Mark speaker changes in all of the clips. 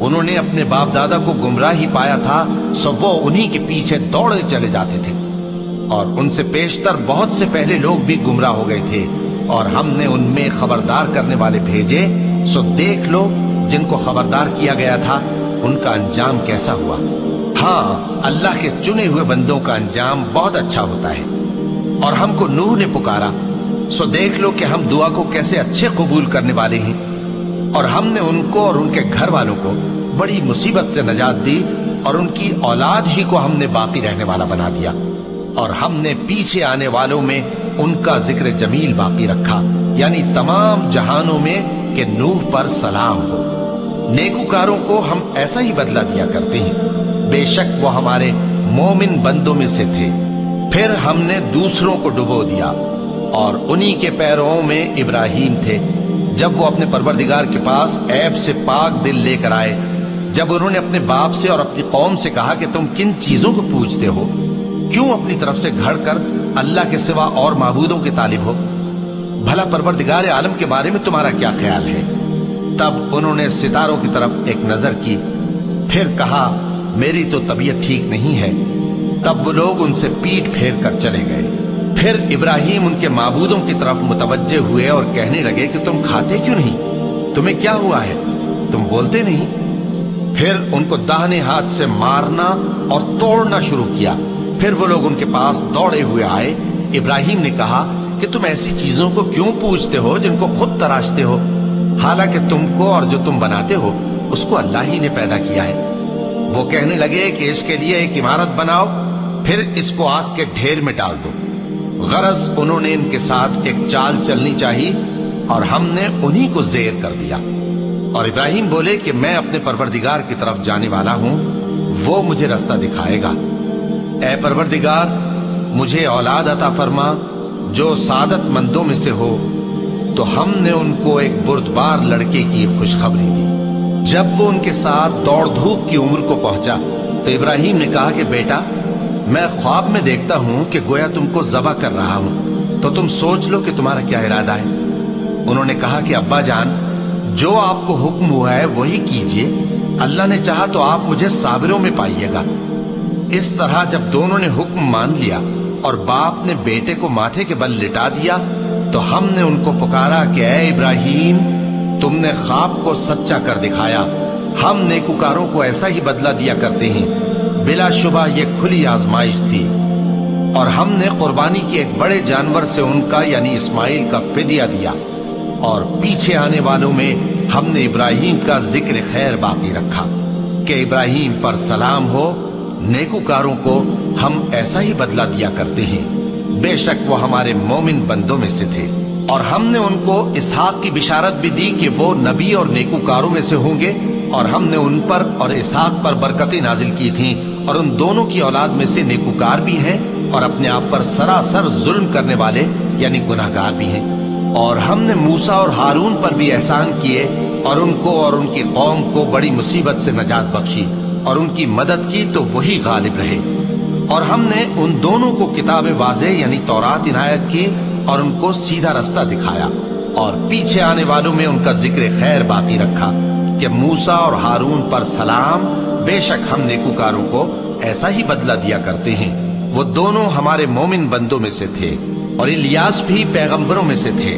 Speaker 1: انہوں نے اپنے باپ دادا کو گمراہ ہی پایا تھا، سو وہ انہی کے پیچھے دوڑے چلے جاتے تھے، اور ان سے پیشتر بہت سے پہلے لوگ بھی گمراہ ہو گئے تھے، اور ہم نے ان میں خبردار کرنے والے بھیجے، سو دیکھ لو جن کو خبردار کیا گیا تھا ان کا انجام کیسا ہوا۔ ہاں، اللہ کے چنے ہوئے بندوں کا انجام بہت اچھا ہوتا ہے۔ اور ہم کو نوح نے پکارا، سو دیکھ لو کہ ہم دعا کو کیسے اچھے قبول کرنے والے ہیں، اور ہم نے ان کو اور ان کے گھر والوں کو بڑی مصیبت سے نجات دی، اور ان کی اولاد ہی کو ہم نے باقی رہنے والا بنا دیا، اور ہم نے پیچھے آنے والوں میں ان کا ذکر جمیل باقی رکھا، یعنی تمام جہانوں میں کہ نوح پر سلام ہو۔ نیکوکاروں کو ہم ایسا ہی بدلہ دیا کرتے ہیں، بے شک وہ ہمارے مومن بندوں میں سے تھے۔ پھر ہم نے دوسروں کو ڈبو دیا، اور انہی کے پیروں میں ابراہیم تھے، جب وہ اپنے پروردگار کے پاس عیب سے پاک دل لے کر آئے، جب انہوں نے اپنے باپ سے اور اپنی قوم سے کہا کہ تم کن چیزوں کو پوجتے ہو، کیوں اپنی طرف سے گھڑ کر اللہ کے سوا اور معبودوں کے طالب ہو؟ بھلا پروردگار عالم کے بارے میں تمہارا کیا خیال ہے؟ تب انہوں نے ستاروں کی طرف ایک نظر کی، پھر کہا میری تو طبیعت ٹھیک نہیں ہے۔ تب وہ لوگ ان سے پیٹ پھیر کر چلے گئے۔ پھر ابراہیم ان کے معبودوں کی طرف متوجہ ہوئے اور کہنے لگے کہ تم کھاتے کیوں نہیں؟ تمہیں کیا ہوا ہے؟ تم بولتے نہیں؟ پھر ان کو داہنے ہاتھ سے مارنا اور توڑنا شروع کیا۔ پھر وہ لوگ ان کے پاس دوڑے ہوئے آئے۔ ابراہیم نے کہا کہ تم ایسی چیزوں کو کیوں پوجتے ہو جن کو خود تراشتے ہو، حالانکہ تم کو اور جو تم بناتے ہو اس کو اللہ ہی نے پیدا کیا ہے۔ وہ کہنے لگے کہ اس کے لیے ایک عمارت بناؤ، پھر اس کو آگ کے ڈھیر میں ڈال دو۔ غرض انہوں نے ان کے ساتھ ایک چال چلنی چاہی، اور ہم نے انہی کو زیر کر دیا۔ اور ابراہیم بولے کہ میں اپنے پروردگار کی طرف جانے والا ہوں، وہ مجھے رستہ دکھائے گا۔ اے پروردگار، مجھے اولاد عطا فرما جو سعادت مندوں میں سے ہو۔ تو ہم نے ان کو ایک بردبار لڑکے کی خوشخبری دی۔ جب وہ ان کے ساتھ دوڑ دھوپ کی عمر کو پہنچا تو ابراہیم نے کہا کہ بیٹا، میں خواب میں دیکھتا ہوں کہ گویا تم کو ذبح کر رہا ہوں، تو تم سوچ لو کہ تمہارا کیا ارادہ ہے۔ انہوں نے کہا کہ ابا جان، جو آپ کو حکم ہوا ہے وہی کیجئے، اللہ نے چاہا تو آپ مجھے صابروں میں پائیے گا۔ اس طرح جب دونوں نے حکم مان لیا اور باپ نے بیٹے کو ماتھے کے بل لٹا دیا، تو ہم نے ان کو پکارا کہ اے ابراہیم، تم نے خواب کو سچا کر دکھایا، ہم نیکوکاروں کو ایسا ہی بدلہ دیا کرتے ہیں۔ بلا شبہ یہ کھلی آزمائش تھی، اور ہم نے قربانی کی ایک بڑے جانور سے ان کا یعنی اسماعیل کا فدیہ دیا، اور پیچھے آنے والوں میں ہم نے ابراہیم کا ذکر خیر باقی رکھا کہ ابراہیم پر سلام ہو۔ نیکوکاروں کو ہم ایسا ہی بدلہ دیا کرتے ہیں، بے شک وہ ہمارے مومن بندوں میں سے تھے۔ اور ہم نے ان کو اسحاق کی بشارت بھی دی کہ وہ نبی اور نیکوکاروں میں سے ہوں گے، اور ہم نے ان پر اور اسحاق پر برکتیں نازل کی تھیں، اور ان دونوں کی اولاد میں سے نیکوکار بھی ہیں اور اپنے آپ پر سراسر ظلم کرنے والے یعنی گناہگار بھی ہیں۔ اور ہم نے موسیٰ اور ہارون پر بھی احسان کیے، اور ان کو اور ان کی قوم کو بڑی مصیبت سے نجات بخشی، اور ان کی مدد کی تو وہی غالب رہے۔ اور ہم نے ان دونوں کو کتاب واضح یعنی تورات عنایت کی، اور ان کو سیدھا رستہ دکھایا، اور پیچھے آنے والوں میں ان کا ذکر خیر باقی رکھا کہ موسیٰ اور ہارون پر سلام، بے شک ہم نیکوکاروں کو ایسا ہی بدلہ دیا کرتے ہیں۔ وہ دونوں ہمارے مومن بندوں میں سے تھے، اور الیاس بھی پیغمبروں میں سے تھے۔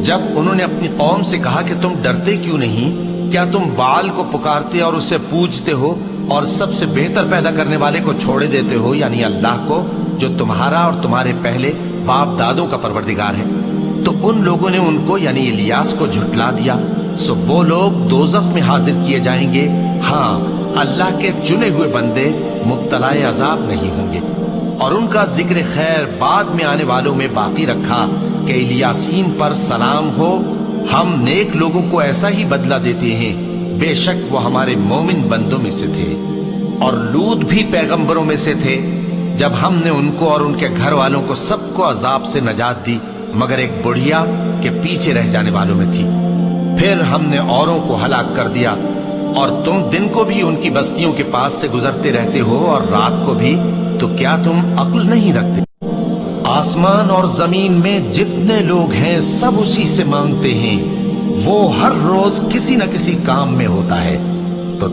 Speaker 1: جب انہوں نے اپنی قوم سے کہا کہ تم ڈرتے کیوں نہیں؟ کیا تم بال کو پکارتے اور اسے پوجتے ہو، اور سب سے بہتر پیدا کرنے والے کو چھوڑے دیتے ہو یعنی اللہ کو، جو تمہارا اور تمہارے پہلے باپ دادوں کا پروردگار ہے؟ تو ان لوگوں نے ان کو یعنی الیاس کو جھٹلا دیا، سو وہ لوگ دوزخ میں حاضر کیے جائیں گے۔ ہاں، اللہ کے چنے ہوئے بندے مبتلا عذاب نہیں ہوں گے۔ اور ان کا ذکر خیر بعد میں آنے والوں میں باقی رکھا کہ الیاسین پر سلام ہو۔ ہم نیک لوگوں کو ایسا ہی بدلہ دیتے ہیں، بے شک وہ ہمارے مومن بندوں میں سے تھے۔ اور لوط بھی پیغمبروں میں سے تھے، جب ہم نے ان کو اور ان کے گھر والوں کو سب کو عذاب سے نجات دی، مگر ایک بڑھیا کے پیچھے رہ جانے والوں میں تھی۔ پھر ہم نے اوروں کو ہلاک کر دیا، اور تم دن کو بھی ان کی بستیوں کے پاس سے گزرتے رہتے ہو اور رات کو بھی، تو کیا تم عقل نہیں رکھتے؟ آسمان اور زمین میں جتنے لوگ ہیں سب اسی سے مانگتے ہیں، وہ ہر روز کسی نہ کسی کام میں ہوتا ہے، تو